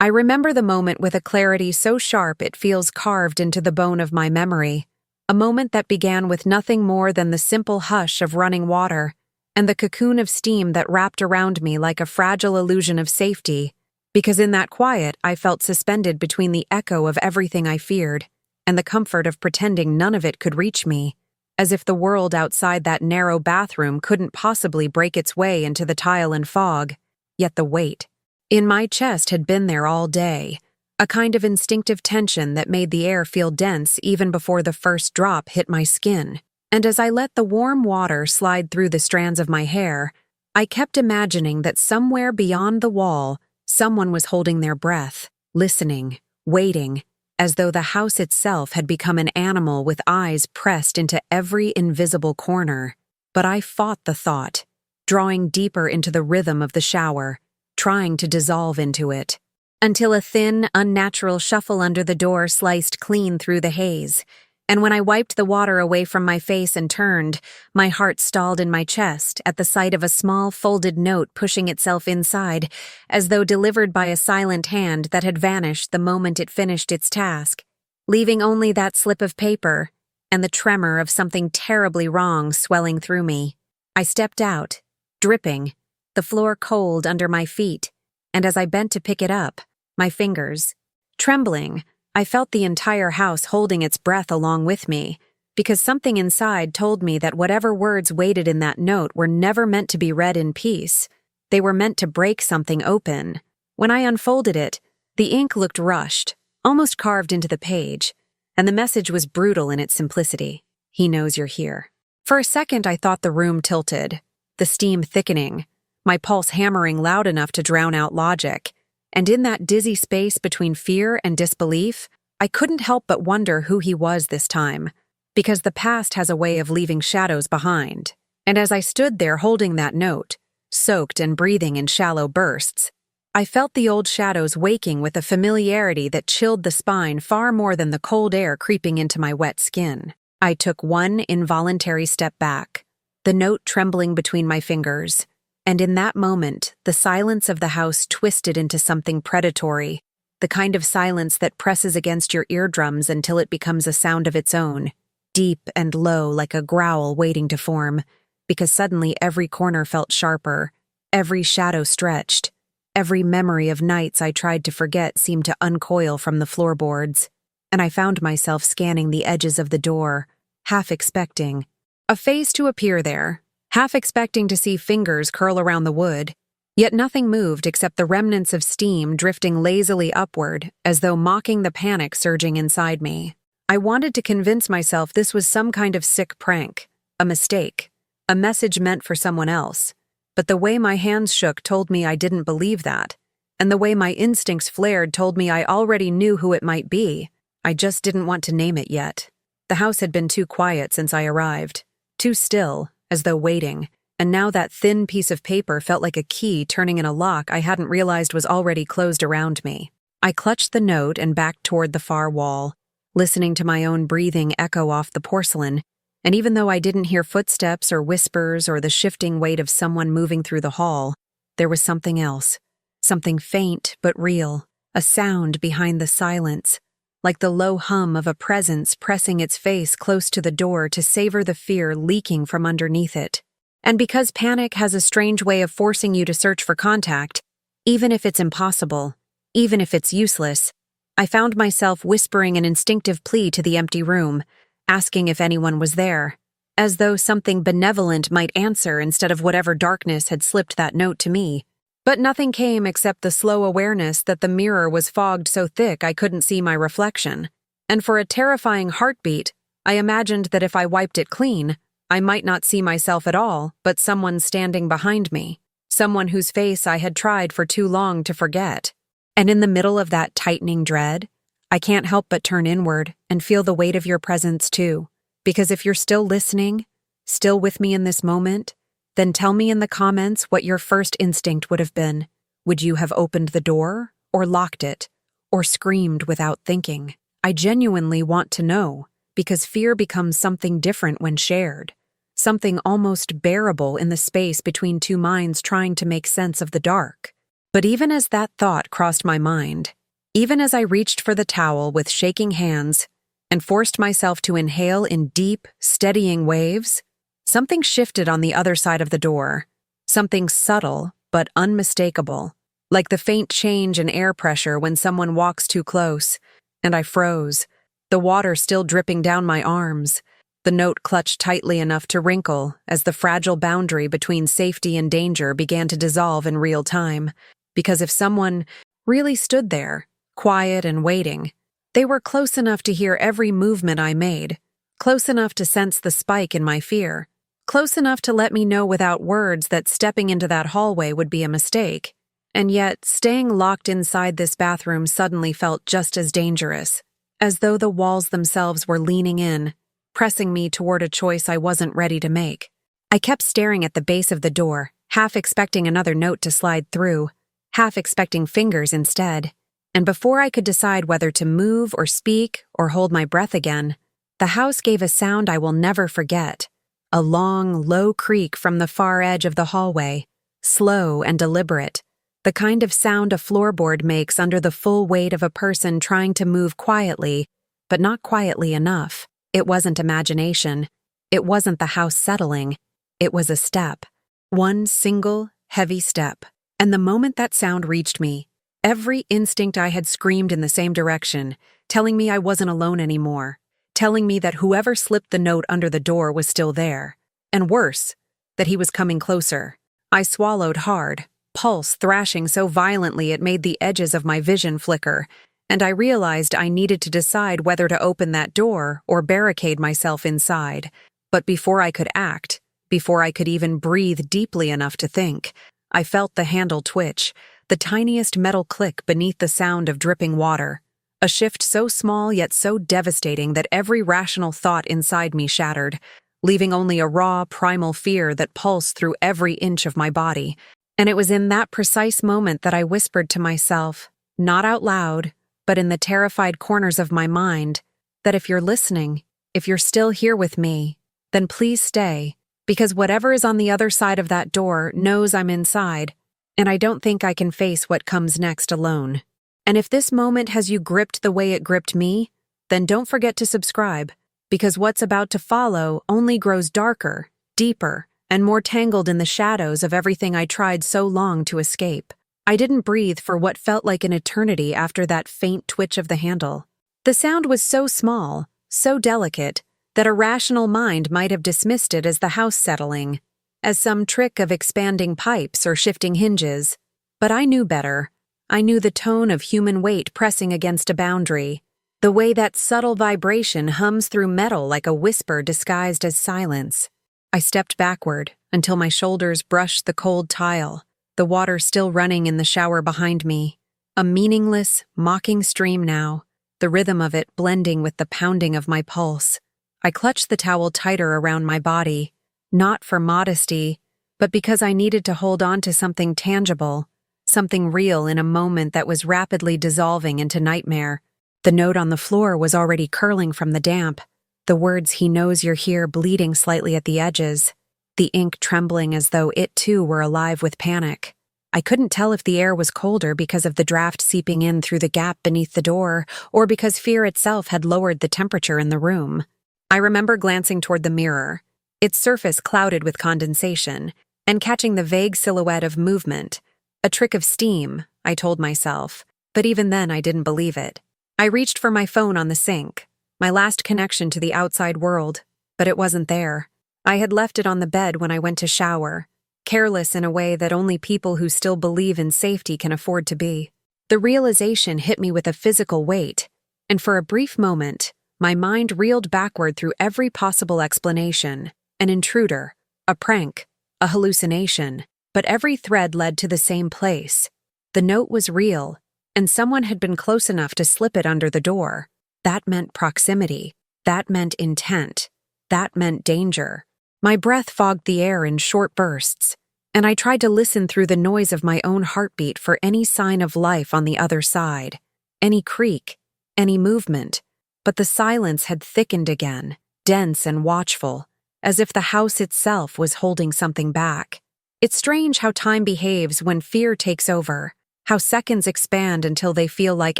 I remember the moment with a clarity so sharp it feels carved into the bone of my memory. A moment that began with nothing more than the simple hush of running water, and the cocoon of steam that wrapped around me like a fragile illusion of safety, because in that quiet I felt suspended between the echo of everything I feared, and the comfort of pretending none of it could reach me, as if the world outside that narrow bathroom couldn't possibly break its way into the tile and fog. Yet the weight in my chest had been there all day, a kind of instinctive tension that made the air feel dense even before the first drop hit my skin. And as I let the warm water slide through the strands of my hair, I kept imagining that somewhere beyond the wall, someone was holding their breath, listening, waiting, as though the house itself had become an animal with eyes pressed into every invisible corner. But I fought the thought, drawing deeper into the rhythm of the shower, trying to dissolve into it, until a thin, unnatural shuffle under the door sliced clean through the haze. And when I wiped the water away from my face and turned, my heart stalled in my chest at the sight of a small folded note pushing itself inside, as though delivered by a silent hand that had vanished the moment it finished its task, leaving only that slip of paper and the tremor of something terribly wrong swelling through me. I stepped out, dripping, the floor cold under my feet, and as I bent to pick it up, my fingers trembling, I felt the entire house holding its breath along with me, because something inside told me that whatever words waited in that note were never meant to be read in peace. They were meant to break something open. When I unfolded it, the ink looked rushed, almost carved into the page, and the message was brutal in its simplicity. He knows you're here. For a second, I thought the room tilted, the steam thickening, my pulse hammering loud enough to drown out logic. And in that dizzy space between fear and disbelief, I couldn't help but wonder who he was this time, because the past has a way of leaving shadows behind. And as I stood there holding that note, soaked and breathing in shallow bursts, I felt the old shadows waking with a familiarity that chilled the spine far more than the cold air creeping into my wet skin. I took one involuntary step back, the note trembling between my fingers. And in that moment, the silence of the house twisted into something predatory, the kind of silence that presses against your eardrums until it becomes a sound of its own, deep and low like a growl waiting to form, because suddenly every corner felt sharper, every shadow stretched, every memory of nights I tried to forget seemed to uncoil from the floorboards, and I found myself scanning the edges of the door, half expecting a face to appear there, half expecting to see fingers curl around the wood, yet nothing moved except the remnants of steam drifting lazily upward, as though mocking the panic surging inside me. I wanted to convince myself this was some kind of sick prank, a mistake, a message meant for someone else, but the way my hands shook told me I didn't believe that, and the way my instincts flared told me I already knew who it might be. I just didn't want to name it yet. The house had been too quiet since I arrived, too still, as though waiting, and now that thin piece of paper felt like a key turning in a lock I hadn't realized was already closed around me. I clutched the note and backed toward the far wall, listening to my own breathing echo off the porcelain, and even though I didn't hear footsteps or whispers or the shifting weight of someone moving through the hall, there was something else, something faint but real, a sound behind the silence, like the low hum of a presence pressing its face close to the door to savor the fear leaking from underneath it. And because panic has a strange way of forcing you to search for contact, even if it's impossible, even if it's useless, I found myself whispering an instinctive plea to the empty room, asking if anyone was there, as though something benevolent might answer instead of whatever darkness had slipped that note to me. But nothing came except the slow awareness that the mirror was fogged so thick I couldn't see my reflection. And for a terrifying heartbeat, I imagined that if I wiped it clean, I might not see myself at all, but someone standing behind me, someone whose face I had tried for too long to forget. And in the middle of that tightening dread, I can't help but turn inward and feel the weight of your presence too, because if you're still listening, still with me in this moment, then tell me in the comments what your first instinct would have been. Would you have opened the door, or locked it, or screamed without thinking? I genuinely want to know, because fear becomes something different when shared, something almost bearable in the space between two minds trying to make sense of the dark. But even as that thought crossed my mind, even as I reached for the towel with shaking hands and forced myself to inhale in deep, steadying waves, something shifted on the other side of the door, something subtle but unmistakable, like the faint change in air pressure when someone walks too close, and I froze, the water still dripping down my arms, the note clutched tightly enough to wrinkle as the fragile boundary between safety and danger began to dissolve in real time, because if someone really stood there, quiet and waiting, they were close enough to hear every movement I made, close enough to sense the spike in my fear, close enough to let me know without words that stepping into that hallway would be a mistake. And yet, staying locked inside this bathroom suddenly felt just as dangerous, as though the walls themselves were leaning in, pressing me toward a choice I wasn't ready to make. I kept staring at the base of the door, half expecting another note to slide through, half expecting fingers instead. And before I could decide whether to move or speak or hold my breath again, the house gave a sound I will never forget. A long, low creak from the far edge of the hallway, slow and deliberate, the kind of sound a floorboard makes under the full weight of a person trying to move quietly, but not quietly enough. It wasn't imagination. It wasn't the house settling. It was a step. One single, heavy step. And the moment that sound reached me, every instinct I had screamed in the same direction, telling me I wasn't alone anymore, telling me that whoever slipped the note under the door was still there. And worse, that he was coming closer. I swallowed hard, pulse thrashing so violently it made the edges of my vision flicker, and I realized I needed to decide whether to open that door or barricade myself inside. But before I could act, before I could even breathe deeply enough to think, I felt the handle twitch, the tiniest metal click beneath the sound of dripping water. A shift so small yet so devastating that every rational thought inside me shattered, leaving only a raw, primal fear that pulsed through every inch of my body. And it was in that precise moment that I whispered to myself, not out loud, but in the terrified corners of my mind, that if you're listening, if you're still here with me, then please stay, because whatever is on the other side of that door knows I'm inside, and I don't think I can face what comes next alone. And if this moment has you gripped the way it gripped me, then don't forget to subscribe, because what's about to follow only grows darker, deeper, and more tangled in the shadows of everything I tried so long to escape. I didn't breathe for what felt like an eternity after that faint twitch of the handle. The sound was so small, so delicate, that a rational mind might have dismissed it as the house settling, as some trick of expanding pipes or shifting hinges. But I knew better. I knew the tone of human weight pressing against a boundary, the way that subtle vibration hums through metal like a whisper disguised as silence. I stepped backward until my shoulders brushed the cold tile, the water still running in the shower behind me. A meaningless, mocking stream now, the rhythm of it blending with the pounding of my pulse. I clutched the towel tighter around my body, not for modesty, but because I needed to hold on to something tangible, something real in a moment that was rapidly dissolving into nightmare. The note on the floor was already curling from the damp, the words "he knows you're here" bleeding slightly at the edges, the ink trembling as though it too were alive with panic. I couldn't tell if the air was colder because of the draft seeping in through the gap beneath the door, or because fear itself had lowered the temperature in the room. I remember glancing toward the mirror, its surface clouded with condensation, and catching the vague silhouette of movement. A trick of steam, I told myself, but even then I didn't believe it. I reached for my phone on the sink, my last connection to the outside world, but it wasn't there. I had left it on the bed when I went to shower, careless in a way that only people who still believe in safety can afford to be. The realization hit me with a physical weight, and for a brief moment, my mind reeled backward through every possible explanation: an intruder, a prank, a hallucination, but every thread led to the same place. The note was real, and someone had been close enough to slip it under the door. That meant proximity. That meant intent. That meant danger. My breath fogged the air in short bursts, and I tried to listen through the noise of my own heartbeat for any sign of life on the other side, any creak, any movement. But the silence had thickened again, dense and watchful, as if the house itself was holding something back. It's strange how time behaves when fear takes over. how seconds expand until they feel like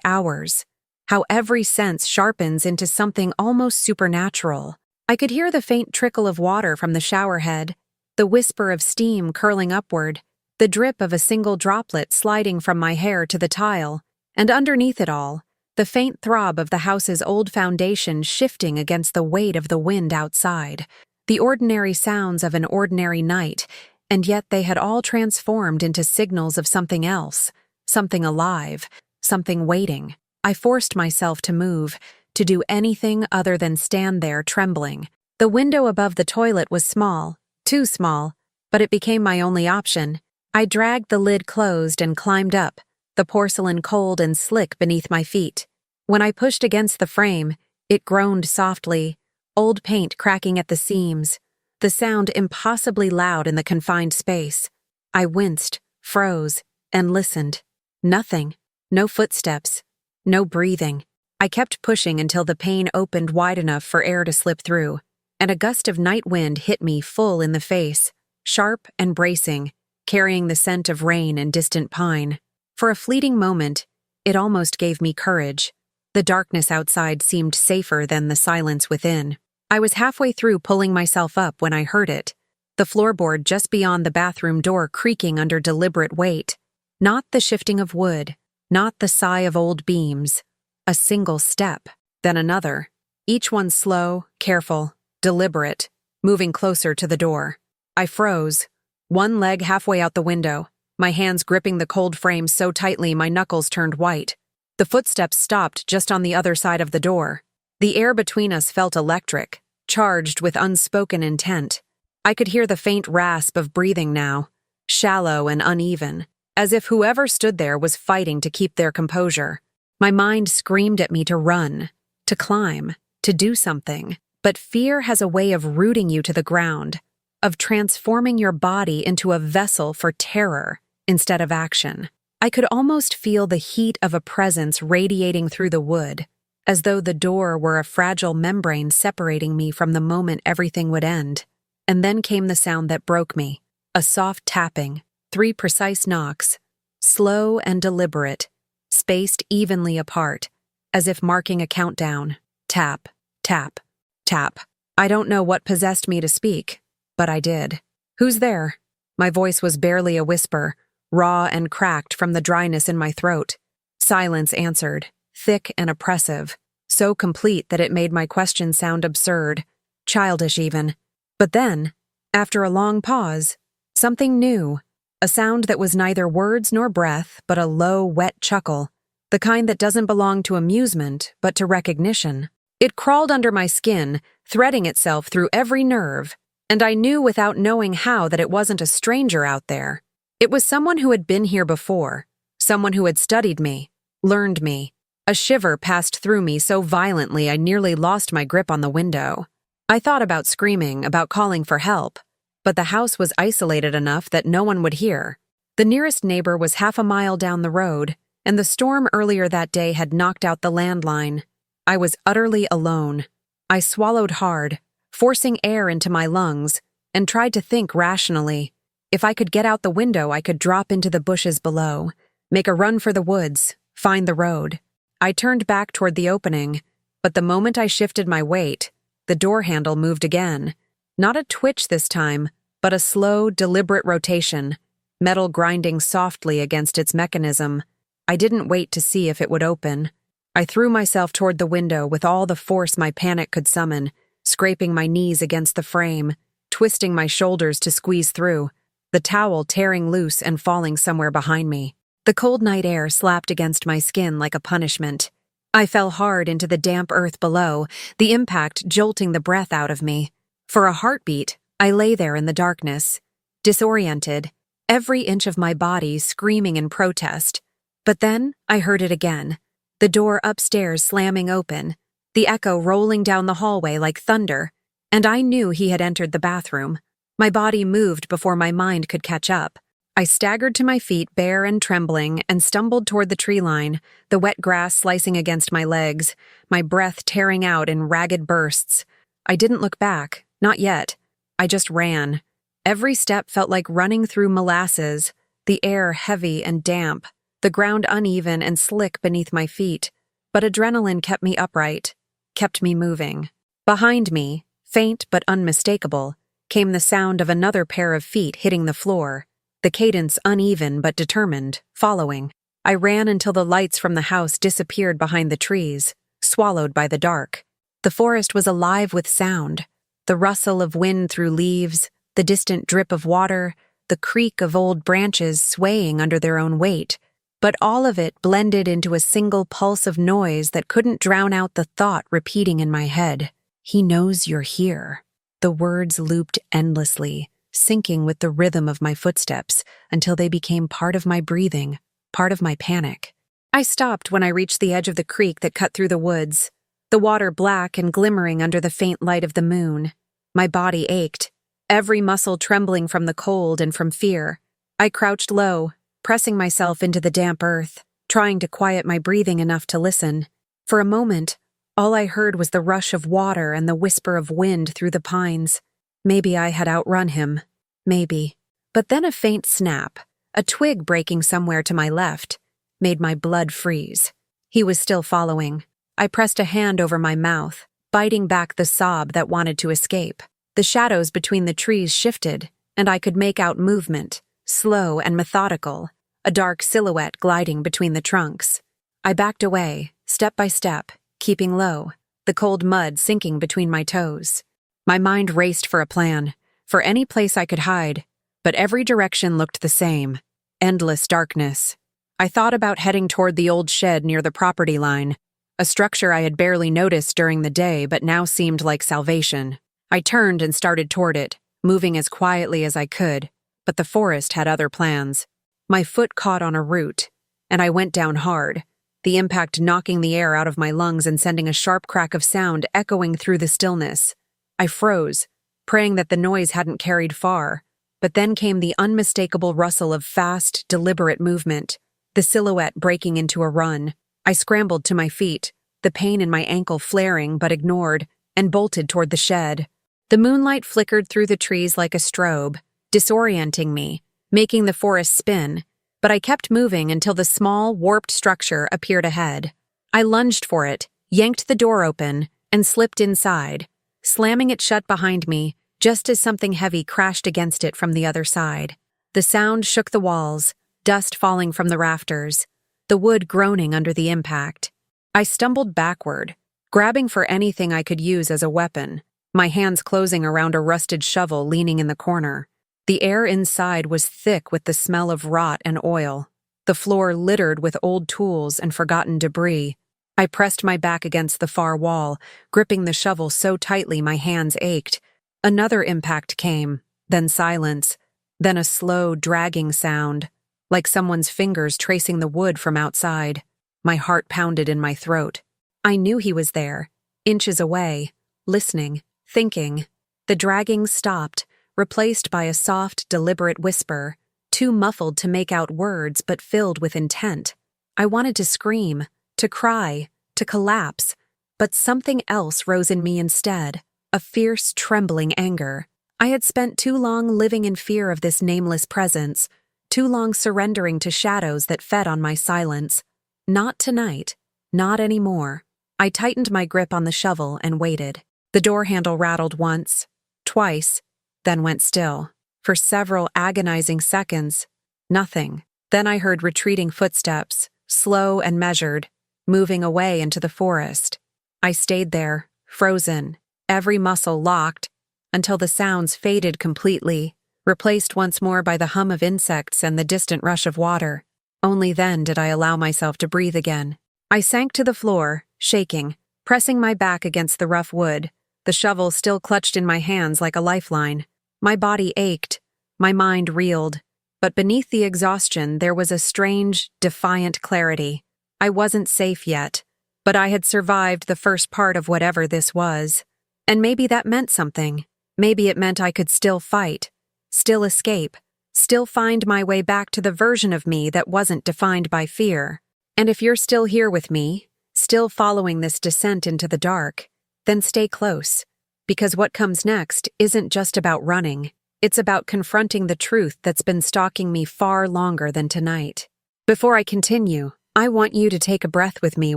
hours, how every sense sharpens into something almost supernatural. I could hear the faint trickle of water from the shower head, the whisper of steam curling upward, the drip of a single droplet sliding from my hair to the tile, and underneath it all, the faint throb of the house's old foundation shifting against the weight of the wind outside. The ordinary sounds of an ordinary night, and yet they had all transformed into signals of something else, something alive, something waiting. I forced myself to move, to do anything other than stand there trembling. The window above the toilet was small, too small, but it became my only option. I dragged the lid closed and climbed up, the porcelain cold and slick beneath my feet. When I pushed against the frame, it groaned softly, old paint cracking at the seams, the sound impossibly loud in the confined space. I winced, froze, and listened. Nothing. No footsteps. No breathing. I kept pushing until the pane opened wide enough for air to slip through, and a gust of night wind hit me full in the face, sharp and bracing, carrying the scent of rain and distant pine. For a fleeting moment, it almost gave me courage. The darkness outside seemed safer than the silence within. I was halfway through pulling myself up when I heard it, the floorboard just beyond the bathroom door creaking under deliberate weight. Not the shifting of wood, not the sigh of old beams. A single step, then another, each one slow, careful, deliberate, moving closer to the door. I froze, one leg halfway out the window, my hands gripping the cold frame so tightly my knuckles turned white. The footsteps stopped just on the other side of the door. The air between us felt electric, charged with unspoken intent. I could hear the faint rasp of breathing now, shallow and uneven, as if whoever stood there was fighting to keep their composure. My mind screamed at me to run, to climb, to do something, but fear has a way of rooting you to the ground, of transforming your body into a vessel for terror instead of action. I could almost feel the heat of a presence radiating through the wood, as though the door were a fragile membrane separating me from the moment everything would end. And then came the sound that broke me, a soft tapping, 3 precise knocks, slow and deliberate, spaced evenly apart, as if marking a countdown. Tap, tap, tap. I don't know what possessed me to speak, but I did. "Who's there?" My voice was barely a whisper, raw and cracked from the dryness in my throat. Silence answered, thick and oppressive, so complete that it made my question sound absurd, childish even. But then, after a long pause, something new, a sound that was neither words nor breath, but a low, wet chuckle, the kind that doesn't belong to amusement, but to recognition. It crawled under my skin, threading itself through every nerve, and I knew without knowing how that it wasn't a stranger out there. It was someone who had been here before, someone who had studied me, learned me. A shiver passed through me so violently I nearly lost my grip on the window. I thought about screaming, about calling for help, but the house was isolated enough that no one would hear. The nearest neighbor was half a mile down the road, and the storm earlier that day had knocked out the landline. I was utterly alone. I swallowed hard, forcing air into my lungs, and tried to think rationally. If I could get out the window, I could drop into the bushes below, make a run for the woods, find the road. I turned back toward the opening, but the moment I shifted my weight, the door handle moved again. Not a twitch this time, but a slow, deliberate rotation, metal grinding softly against its mechanism. I didn't wait to see if it would open. I threw myself toward the window with all the force my panic could summon, scraping my knees against the frame, twisting my shoulders to squeeze through, the towel tearing loose and falling somewhere behind me. The cold night air slapped against my skin like a punishment. I fell hard into the damp earth below, the impact jolting the breath out of me. For a heartbeat, I lay there in the darkness, disoriented, every inch of my body screaming in protest. But then I heard it again, the door upstairs slamming open, the echo rolling down the hallway like thunder, and I knew he had entered the bathroom. My body moved before my mind could catch up. I staggered to my feet, bare and trembling, and stumbled toward the tree line, the wet grass slicing against my legs, my breath tearing out in ragged bursts. I didn't look back, not yet. I just ran. Every step felt like running through molasses, the air heavy and damp. the ground uneven and slick beneath my feet, but adrenaline kept me upright, kept me moving. Behind me, faint but unmistakable, came the sound of another pair of feet hitting the floor, the cadence uneven but determined, following. I ran until the lights from the house disappeared behind the trees, swallowed by the dark. The forest was alive with sound, the rustle of wind through leaves, the distant drip of water, the creak of old branches swaying under their own weight, but all of it blended into a single pulse of noise that couldn't drown out the thought repeating in my head. He knows you're here. The words looped endlessly, syncing with the rhythm of my footsteps until they became part of my breathing, part of my panic. I stopped when I reached the edge of the creek that cut through the woods, the water black and glimmering under the faint light of the moon. My body ached, every muscle trembling from the cold and from fear. I crouched low, pressing myself into the damp earth, trying to quiet my breathing enough to listen. For a moment, all I heard was the rush of water and the whisper of wind through the pines. Maybe I had outrun him. Maybe. But then a faint snap, a twig breaking somewhere to my left, made my blood freeze. He was still following. I pressed a hand over my mouth, biting back the sob that wanted to escape. The shadows between the trees shifted, and I could make out movement, slow and methodical, a dark silhouette gliding between the trunks. I backed away, step by step, keeping low, the cold mud sinking between my toes. My mind raced for a plan, for any place I could hide, but every direction looked the same, endless darkness. I thought about heading toward the old shed near the property line, a structure I had barely noticed during the day but now seemed like salvation. I turned and started toward it, moving as quietly as I could, but the forest had other plans. My foot caught on a root, and I went down hard, the impact knocking the air out of my lungs and sending a sharp crack of sound echoing through the stillness. I froze, praying that the noise hadn't carried far, but then came the unmistakable rustle of fast, deliberate movement, the silhouette breaking into a run. I scrambled to my feet, the pain in my ankle flaring but ignored, and bolted toward the shed. The moonlight flickered through the trees like a strobe, disorienting me, making the forest spin, but I kept moving until the small, warped structure appeared ahead. I lunged for it, yanked the door open, and slipped inside, slamming it shut behind me just as something heavy crashed against it from the other side. The sound shook the walls, dust falling from the rafters, the wood groaning under the impact. I stumbled backward, grabbing for anything I could use as a weapon, my hands closing around a rusted shovel leaning in the corner. The air inside was thick with the smell of rot and oil, the floor littered with old tools and forgotten debris. I pressed my back against the far wall, gripping the shovel so tightly my hands ached. Another impact came, then silence, then a slow, dragging sound, like someone's fingers tracing the wood from outside. My heart pounded in my throat. I knew he was there, inches away, listening, thinking. The dragging stopped, replaced by a soft, deliberate whisper, too muffled to make out words but filled with intent. I wanted to scream, to cry, to collapse, but something else rose in me instead, a fierce, trembling anger. I had spent too long living in fear of this nameless presence, too long surrendering to shadows that fed on my silence. Not tonight, not anymore. I tightened my grip on the shovel and waited. The door handle rattled once, twice, then went still. For several agonizing seconds, nothing. Then I heard retreating footsteps, slow and measured, moving away into the forest. I stayed there, frozen, every muscle locked, until the sounds faded completely, replaced once more by the hum of insects and the distant rush of water. Only then did I allow myself to breathe again. I sank to the floor, shaking, pressing my back against the rough wood, the shovel still clutched in my hands like a lifeline. My body ached, my mind reeled, but beneath the exhaustion there was a strange, defiant clarity. I wasn't safe yet, but I had survived the first part of whatever this was. And maybe that meant something. Maybe it meant I could still fight, still escape, still find my way back to the version of me that wasn't defined by fear. And if you're still here with me, still following this descent into the dark, then stay close, because what comes next isn't just about running, it's about confronting the truth that's been stalking me far longer than tonight. Before I continue, I want you to take a breath with me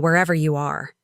wherever you are.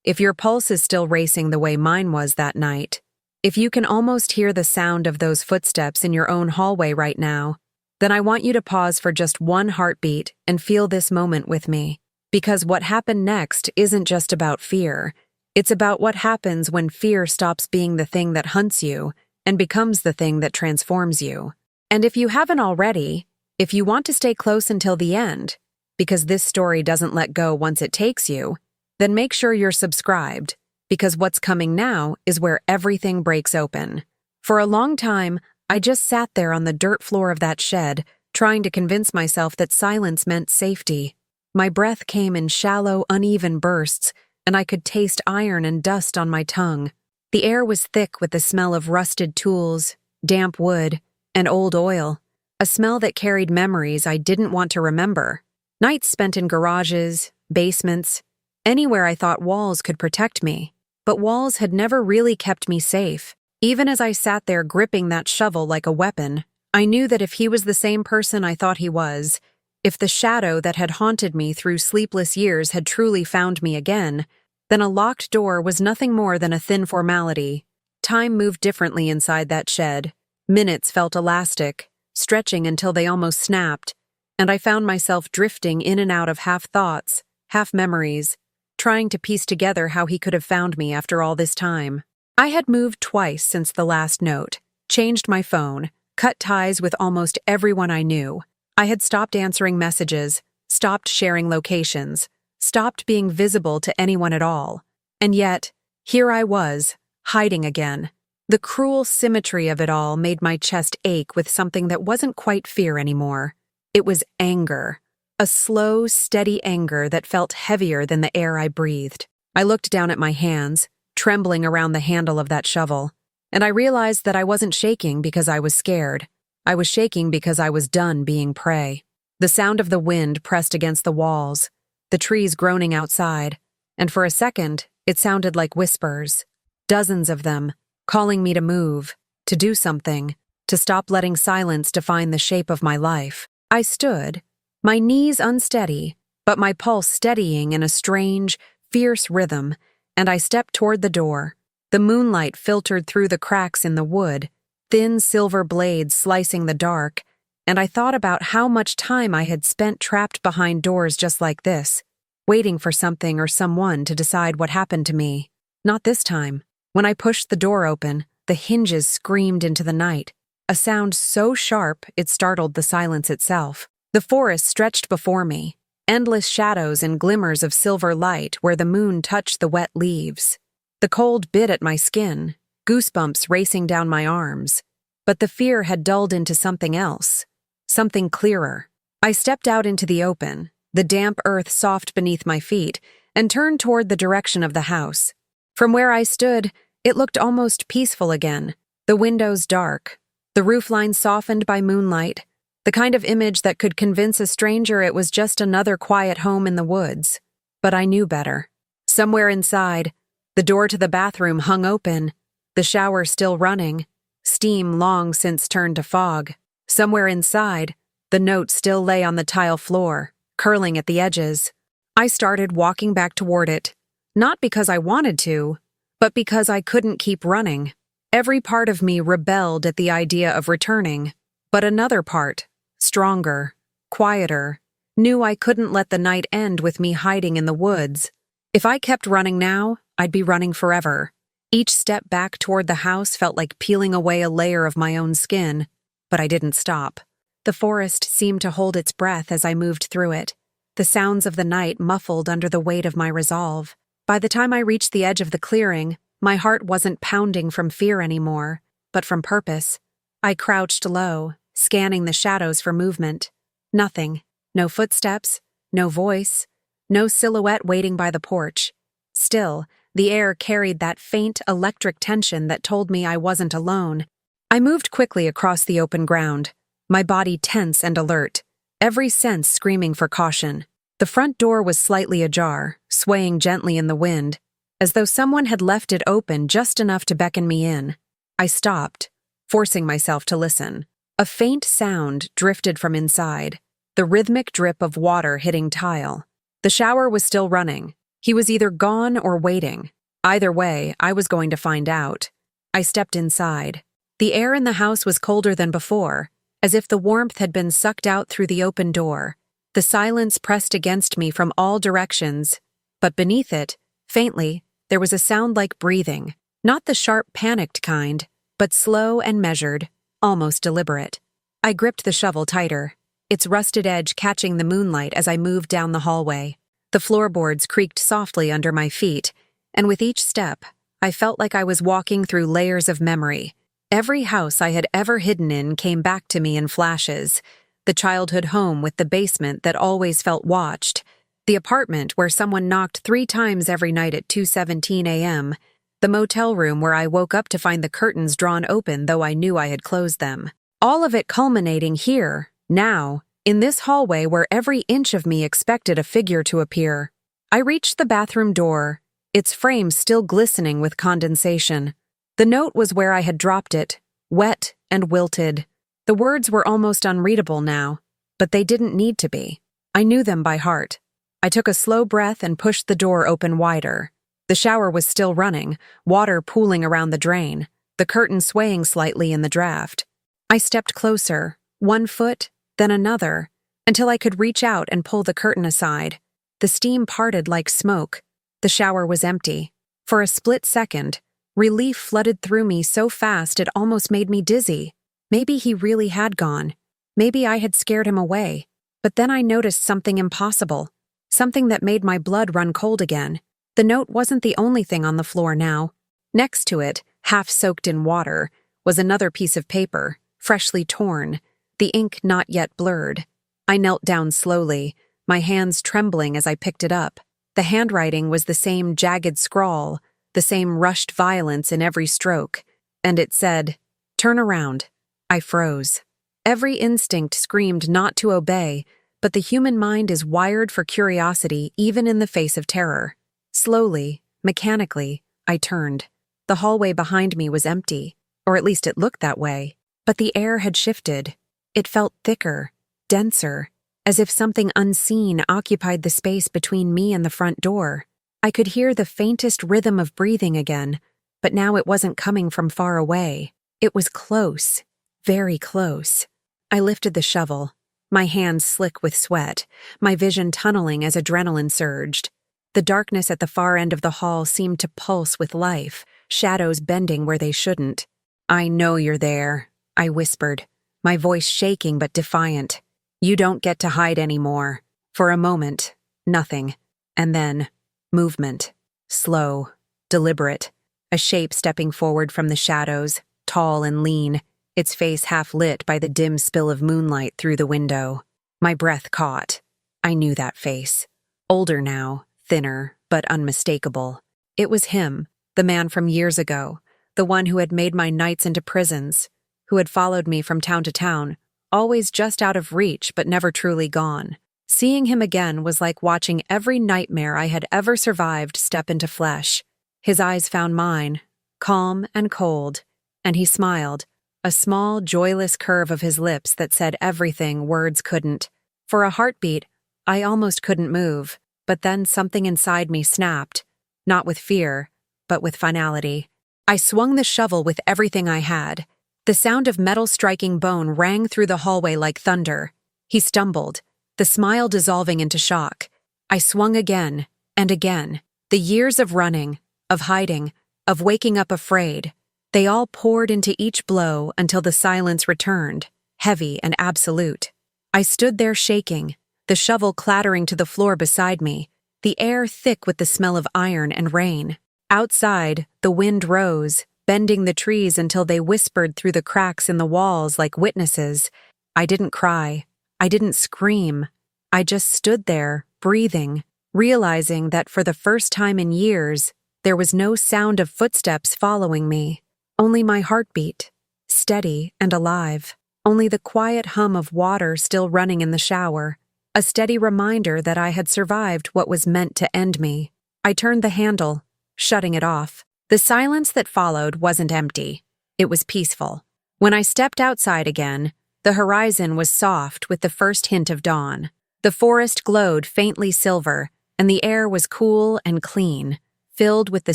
If your pulse is still racing the way mine was that night, if you can almost hear the sound of those footsteps in your own hallway right now, then I want you to pause for just one heartbeat and feel this moment with me. Because what happened next isn't just about fear. It's about what happens when fear stops being the thing that hunts you and becomes the thing that transforms you. And if you haven't already, if you want to stay close until the end, because this story doesn't let go once it takes you, then make sure you're subscribed, because what's coming now is where everything breaks open. For a long time, I just sat there on the dirt floor of that shed, trying to convince myself that silence meant safety. My breath came in shallow, uneven bursts, and I could taste iron and dust on my tongue. The air was thick with the smell of rusted tools, damp wood, and old oil, a smell that carried memories I didn't want to remember. Nights spent in garages, basements, anywhere I thought walls could protect me. But walls had never really kept me safe. Even as I sat there gripping that shovel like a weapon, I knew that if he was the same person I thought he was, if the shadow that had haunted me through sleepless years had truly found me again, then a locked door was nothing more than a thin formality. Time moved differently inside that shed. Minutes felt elastic, stretching until they almost snapped, and I found myself drifting in and out of half-thoughts, half-memories, trying to piece together how he could have found me after all this time. I had moved twice since the last note, changed my phone, cut ties with almost everyone I knew. I had stopped answering messages, stopped sharing locations, stopped being visible to anyone at all. And yet, here I was, hiding again. The cruel symmetry of it all made my chest ache with something that wasn't quite fear anymore. It was anger. A slow, steady anger that felt heavier than the air I breathed. I looked down at my hands, trembling around the handle of that shovel, and I realized that I wasn't shaking because I was scared. I was shaking because I was done being prey. The sound of the wind pressed against the walls, the trees groaning outside, and for a second, it sounded like whispers. Dozens of them, calling me to move, to do something, to stop letting silence define the shape of my life. I stood, my knees unsteady, but my pulse steadying in a strange, fierce rhythm, and I stepped toward the door. The moonlight filtered through the cracks in the wood, thin silver blades slicing the dark, and I thought about how much time I had spent trapped behind doors just like this, waiting for something or someone to decide what happened to me. Not this time. When I pushed the door open, the hinges screamed into the night, a sound so sharp it startled the silence itself. The forest stretched before me, endless shadows and glimmers of silver light where the moon touched the wet leaves. The cold bit at my skin, goosebumps racing down my arms. But the fear had dulled into something else, something clearer. I stepped out into the open, the damp earth soft beneath my feet, and turned toward the direction of the house. From where I stood, it looked almost peaceful again, the windows dark, the roofline softened by moonlight, the kind of image that could convince a stranger it was just another quiet home in the woods. But I knew better. Somewhere inside, the door to the bathroom hung open, the shower still running, steam long since turned to fog. Somewhere inside, the note still lay on the tile floor, curling at the edges. I started walking back toward it, not because I wanted to, but because I couldn't keep running. Every part of me rebelled at the idea of returning, but another part, stronger, quieter, knew I couldn't let the night end with me hiding in the woods. If I kept running now, I'd be running forever. Each step back toward the house felt like peeling away a layer of my own skin, but I didn't stop. The forest seemed to hold its breath as I moved through it, the sounds of the night muffled under the weight of my resolve. By the time I reached the edge of the clearing, my heart wasn't pounding from fear anymore, but from purpose. I crouched low, scanning the shadows for movement. Nothing. No footsteps, no voice, no silhouette waiting by the porch. Still, the air carried that faint electric tension that told me I wasn't alone. I moved quickly across the open ground, my body tense and alert, every sense screaming for caution. The front door was slightly ajar, swaying gently in the wind, as though someone had left it open just enough to beckon me in. I stopped, forcing myself to listen. A faint sound drifted from inside, the rhythmic drip of water hitting tile. The shower was still running. He was either gone or waiting. Either way, I was going to find out. I stepped inside. The air in the house was colder than before, as if the warmth had been sucked out through the open door. The silence pressed against me from all directions, but beneath it, faintly, there was a sound like breathing, not the sharp, panicked kind, but slow and measured, almost deliberate. I gripped the shovel tighter, its rusted edge catching the moonlight as I moved down the hallway. The floorboards creaked softly under my feet, and with each step, I felt like I was walking through layers of memory. Every house I had ever hidden in came back to me in flashes. The childhood home with the basement that always felt watched, the apartment where someone knocked 3 times every night at 2:17 a.m., the motel room where I woke up to find the curtains drawn open though I knew I had closed them. All of it culminating here, now, in this hallway where every inch of me expected a figure to appear. I reached the bathroom door, its frame still glistening with condensation. The note was where I had dropped it, wet and wilted. The words were almost unreadable now, but they didn't need to be. I knew them by heart. I took a slow breath and pushed the door open wider. The shower was still running, water pooling around the drain, the curtain swaying slightly in the draft. I stepped closer, 1 foot, then another, until I could reach out and pull the curtain aside. The steam parted like smoke. The shower was empty. For a split second, relief flooded through me so fast it almost made me dizzy. Maybe he really had gone. Maybe I had scared him away. But then I noticed something impossible. Something that made my blood run cold again. The note wasn't the only thing on the floor now. Next to it, half soaked in water, was another piece of paper, freshly torn, the ink not yet blurred. I knelt down slowly, my hands trembling as I picked it up. The handwriting was the same jagged scrawl, the same rushed violence in every stroke, and it said, "Turn around." I froze. Every instinct screamed not to obey, but the human mind is wired for curiosity even in the face of terror. Slowly, mechanically, I turned. The hallway behind me was empty, or at least it looked that way, but the air had shifted. It felt thicker, denser, as if something unseen occupied the space between me and the front door. I could hear the faintest rhythm of breathing again, but now it wasn't coming from far away. It was close, very close. I lifted the shovel, my hands slick with sweat, my vision tunneling as adrenaline surged. The darkness at the far end of the hall seemed to pulse with life, shadows bending where they shouldn't. "I know you're there," I whispered, my voice shaking but defiant. "You don't get to hide anymore." For a moment, nothing. And then, movement. Slow, deliberate. A shape stepping forward from the shadows, tall and lean, its face half lit by the dim spill of moonlight through the window. My breath caught. I knew that face. Older now, thinner, but unmistakable. It was him, the man from years ago, the one who had made my nights into prisons, who had followed me from town to town, always just out of reach but never truly gone. Seeing him again was like watching every nightmare I had ever survived step into flesh. His eyes found mine, calm and cold, and he smiled, a small, joyless curve of his lips that said everything words couldn't. For a heartbeat, I almost couldn't move, but then something inside me snapped, not with fear, but with finality. I swung the shovel with everything I had. The sound of metal striking bone rang through the hallway like thunder. He stumbled, the smile dissolving into shock. I swung again, and again. The years of running, of hiding, of waking up afraid, they all poured into each blow until the silence returned, heavy and absolute. I stood there shaking, the shovel clattering to the floor beside me, the air thick with the smell of iron and rain. Outside, the wind rose, bending the trees until they whispered through the cracks in the walls like witnesses. I didn't cry. I didn't scream. I just stood there, breathing, realizing that for the first time in years, there was no sound of footsteps following me. Only my heartbeat, steady and alive. Only the quiet hum of water still running in the shower. A steady reminder that I had survived what was meant to end me. I turned the handle, shutting it off. The silence that followed wasn't empty. It was peaceful. When I stepped outside again, the The horizon was soft with the first hint of dawn. The forest glowed faintly silver, and the air was cool and clean, filled with the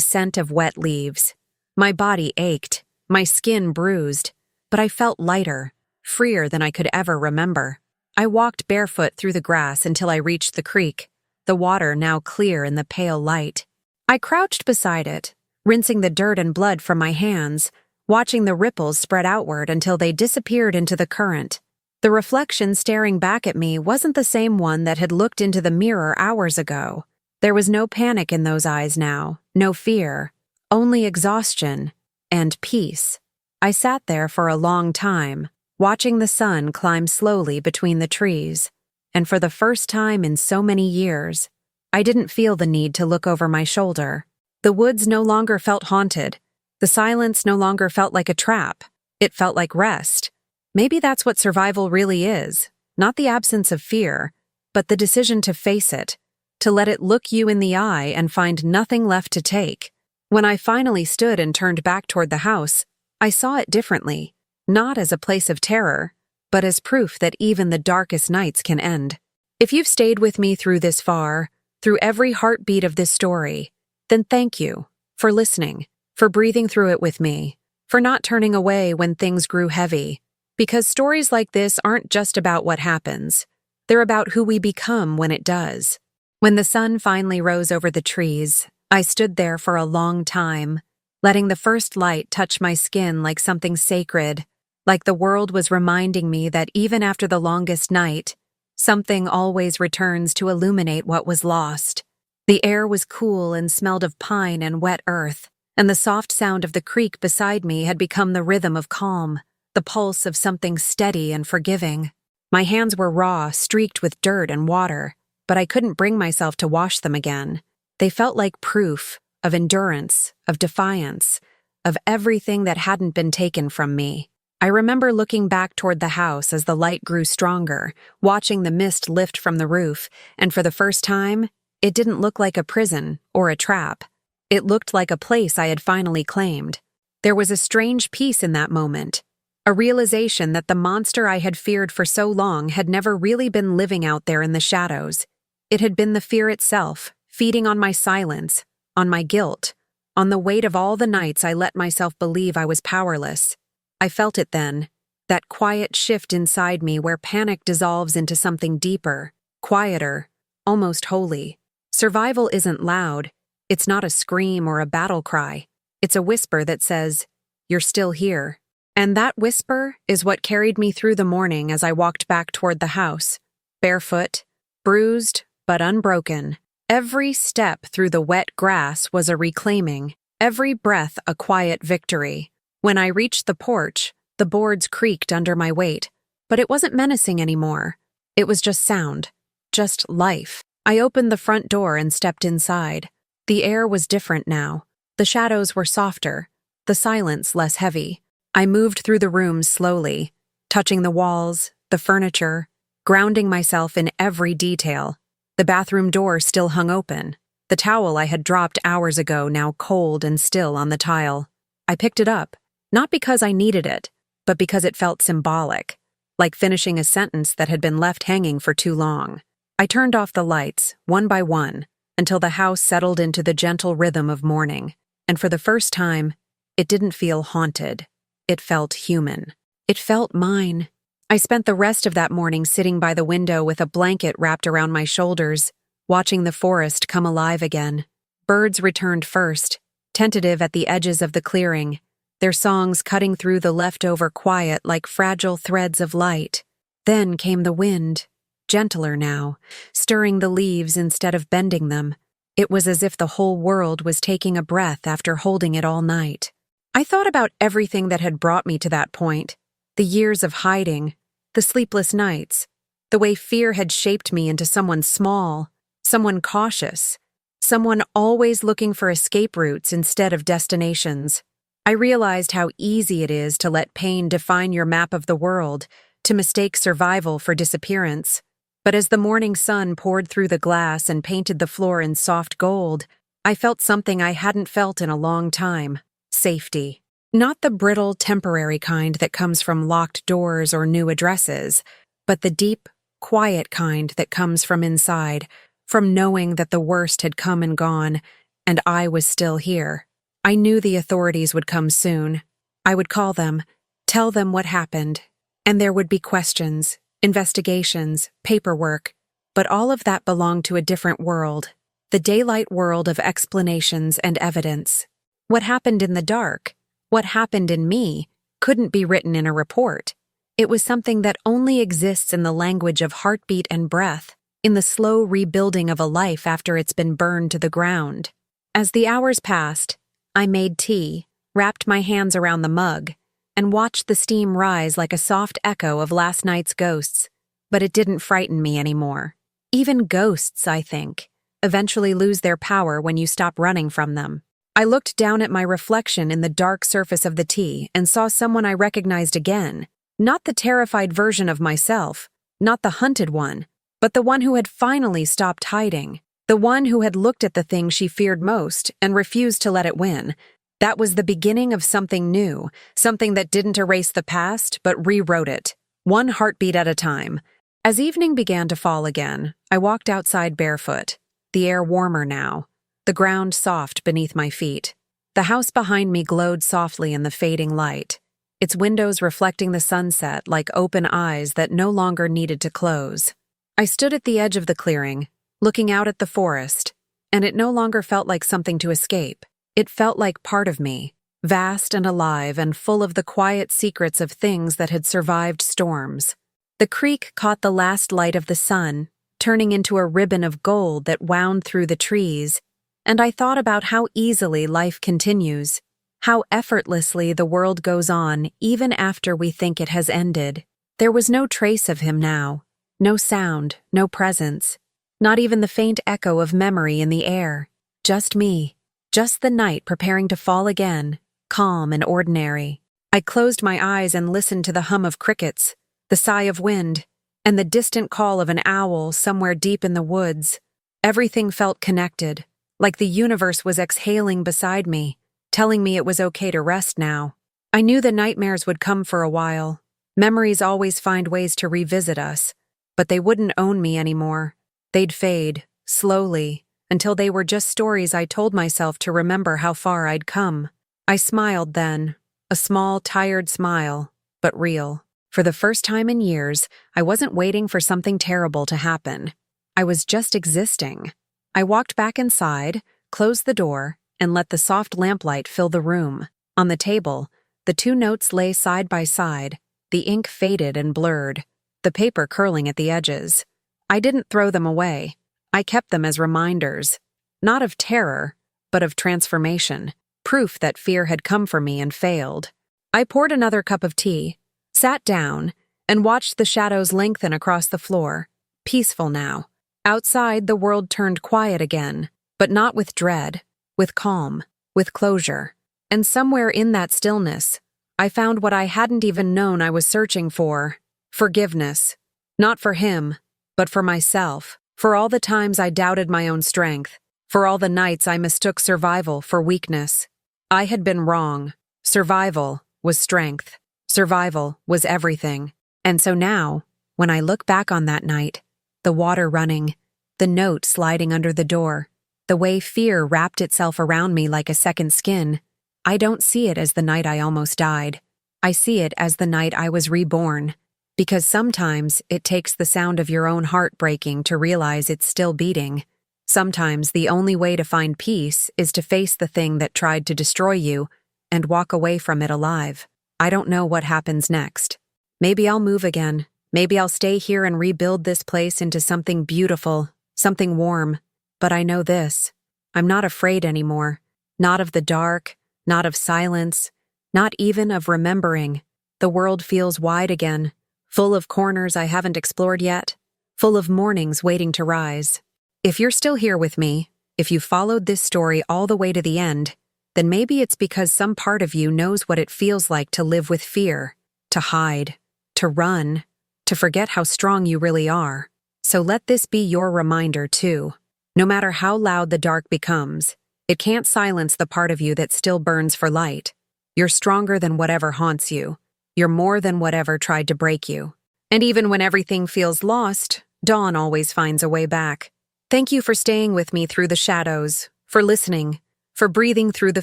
scent of wet leaves. My body ached, my skin bruised, but I felt lighter, freer than I could ever remember. I walked barefoot through the grass until I reached the creek, the water now clear in the pale light. I crouched beside it, rinsing the dirt and blood from my hands, watching the ripples spread outward until they disappeared into the current. The reflection staring back at me wasn't the same one that had looked into the mirror hours ago. There was no panic in those eyes now, no fear, only exhaustion and peace. I sat there for a long time, watching the sun climb slowly between the trees, and for the first time in so many years, I didn't feel the need to look over my shoulder. The woods no longer felt haunted. The silence no longer felt like a trap. It felt like rest. Maybe that's what survival really is, not the absence of fear, but the decision to face it, to let it look you in the eye and find nothing left to take. When I finally stood and turned back toward the house, I saw it differently, not as a place of terror, but as proof that even the darkest nights can end. If you've stayed with me through this far, through every heartbeat of this story, then thank you for listening, for breathing through it with me, for not turning away when things grew heavy. Because stories like this aren't just about what happens. They're about who we become when it does. When the sun finally rose over the trees, I stood there for a long time, letting the first light touch my skin like something sacred, like the world was reminding me that even after the longest night, something always returns to illuminate what was lost. The air was cool and smelled of pine and wet earth, and the soft sound of the creek beside me had become the rhythm of calm, the pulse of something steady and forgiving. My hands were raw, streaked with dirt and water, but I couldn't bring myself to wash them again. They felt like proof of endurance, of defiance, of everything that hadn't been taken from me. I remember looking back toward the house as the light grew stronger, watching the mist lift from the roof, and for the first time, it didn't look like a prison or a trap. It looked like a place I had finally claimed. There was a strange peace in that moment. A realization that the monster I had feared for so long had never really been living out there in the shadows. It had been the fear itself, feeding on my silence, on my guilt, on the weight of all the nights I let myself believe I was powerless. I felt it then, that quiet shift inside me where panic dissolves into something deeper, quieter, almost holy. Survival isn't loud. It's not a scream or a battle cry. It's a whisper that says, "You're still here." And that whisper is what carried me through the morning as I walked back toward the house, barefoot, bruised but unbroken. Every step through the wet grass was a reclaiming, every breath a quiet victory. When I reached the porch, the boards creaked under my weight, but it wasn't menacing anymore. It was just sound, just life. I opened the front door and stepped inside. The air was different now. The shadows were softer, the silence less heavy. I moved through the rooms slowly, touching the walls, the furniture, grounding myself in every detail. The bathroom door still hung open, the towel I had dropped hours ago now cold and still on the tile. I picked it up, not because I needed it, but because it felt symbolic, like finishing a sentence that had been left hanging for too long. I turned off the lights, one by one, until the house settled into the gentle rhythm of morning, and for the first time, it didn't feel haunted. It felt human. It felt mine. I spent the rest of that morning sitting by the window with a blanket wrapped around my shoulders, watching the forest come alive again. Birds returned first, tentative at the edges of the clearing, their songs cutting through the leftover quiet like fragile threads of light. Then came the wind, gentler now, stirring the leaves instead of bending them. It was as if the whole world was taking a breath after holding it all night. I thought about everything that had brought me to that point, the years of hiding, the sleepless nights, the way fear had shaped me into someone small, someone cautious, someone always looking for escape routes instead of destinations. I realized how easy it is to let pain define your map of the world, to mistake survival for disappearance. But as the morning sun poured through the glass and painted the floor in soft gold, I felt something I hadn't felt in a long time. Safety. Not the brittle, temporary kind that comes from locked doors or new addresses, but the deep, quiet kind that comes from inside, from knowing that the worst had come and gone, and I was still here. I knew the authorities would come soon. I would call them, tell them what happened, and there would be questions, investigations, paperwork, but all of that belonged to a different world, the daylight world of explanations and evidence. What happened in the dark, what happened in me, couldn't be written in a report. It was something that only exists in the language of heartbeat and breath, in the slow rebuilding of a life after it's been burned to the ground. As the hours passed, I made tea, wrapped my hands around the mug, and watched the steam rise like a soft echo of last night's ghosts, but it didn't frighten me anymore. Even ghosts, I think, eventually lose their power when you stop running from them. I looked down at my reflection in the dark surface of the tea and saw someone I recognized again, not the terrified version of myself, not the hunted one, but the one who had finally stopped hiding, the one who had looked at the thing she feared most and refused to let it win. That was the beginning of something new, something that didn't erase the past but rewrote it, one heartbeat at a time. As evening began to fall again, I walked outside barefoot, the air warmer now, the ground soft beneath my feet. The house behind me glowed softly in the fading light, its windows reflecting the sunset like open eyes that no longer needed to close. I stood at the edge of the clearing, looking out at the forest, and it no longer felt like something to escape. It felt like part of me, vast and alive and full of the quiet secrets of things that had survived storms. The creek caught the last light of the sun, turning into a ribbon of gold that wound through the trees, and I thought about how easily life continues, how effortlessly the world goes on even after we think it has ended. There was no trace of him now, no sound, no presence, not even the faint echo of memory in the air. Just me, just the night preparing to fall again, calm and ordinary. I closed my eyes and listened to the hum of crickets, the sigh of wind, and the distant call of an owl somewhere deep in the woods. Everything felt connected, like the universe was exhaling beside me, telling me it was okay to rest now. I knew the nightmares would come for a while. Memories always find ways to revisit us, but they wouldn't own me anymore. They'd fade, slowly, until they were just stories I told myself to remember how far I'd come. I smiled then, a small, tired smile, but real. For the first time in years, I wasn't waiting for something terrible to happen. I was just existing. I walked back inside, closed the door, and let the soft lamplight fill the room. On the table, the two notes lay side by side, the ink faded and blurred, the paper curling at the edges. I didn't throw them away. I kept them as reminders, not of terror, but of transformation, proof that fear had come for me and failed. I poured another cup of tea, sat down, and watched the shadows lengthen across the floor, peaceful now. Outside, the world turned quiet again, but not with dread, with calm, with closure. And somewhere in that stillness, I found what I hadn't even known I was searching for: forgiveness. Not for him, but for myself, for all the times I doubted my own strength, for all the nights I mistook survival for weakness. I had been wrong. Survival was strength. Survival was everything. And so now, when I look back on that night, the water running, the note sliding under the door, the way fear wrapped itself around me like a second skin, I don't see it as the night I almost died. I see it as the night I was reborn. Because sometimes it takes the sound of your own heart breaking to realize it's still beating. Sometimes the only way to find peace is to face the thing that tried to destroy you and walk away from it alive. I don't know what happens next. Maybe I'll move again. Maybe I'll stay here and rebuild this place into something beautiful, something warm. But I know this: I'm not afraid anymore. Not of the dark, not of silence, not even of remembering. The world feels wide again, full of corners I haven't explored yet, full of mornings waiting to rise. If you're still here with me, if you followed this story all the way to the end, then maybe it's because some part of you knows what it feels like to live with fear, to hide, to run, to forget how strong you really are. So let this be your reminder too. No matter how loud the dark becomes, it can't silence the part of you that still burns for light. You're stronger than whatever haunts you. You're more than whatever tried to break you. And even when everything feels lost, dawn always finds a way back. Thank you for staying with me through the shadows, for listening, for breathing through the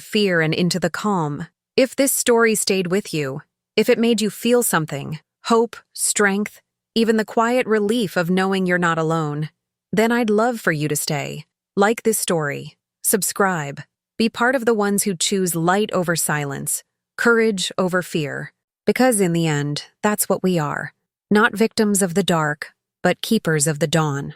fear and into the calm. If this story stayed with you, if it made you feel something, hope, strength, even the quiet relief of knowing you're not alone, then I'd love for you to stay. Like this story, subscribe, be part of the ones who choose light over silence, courage over fear, because in the end, that's what we are. Not victims of the dark, but keepers of the dawn.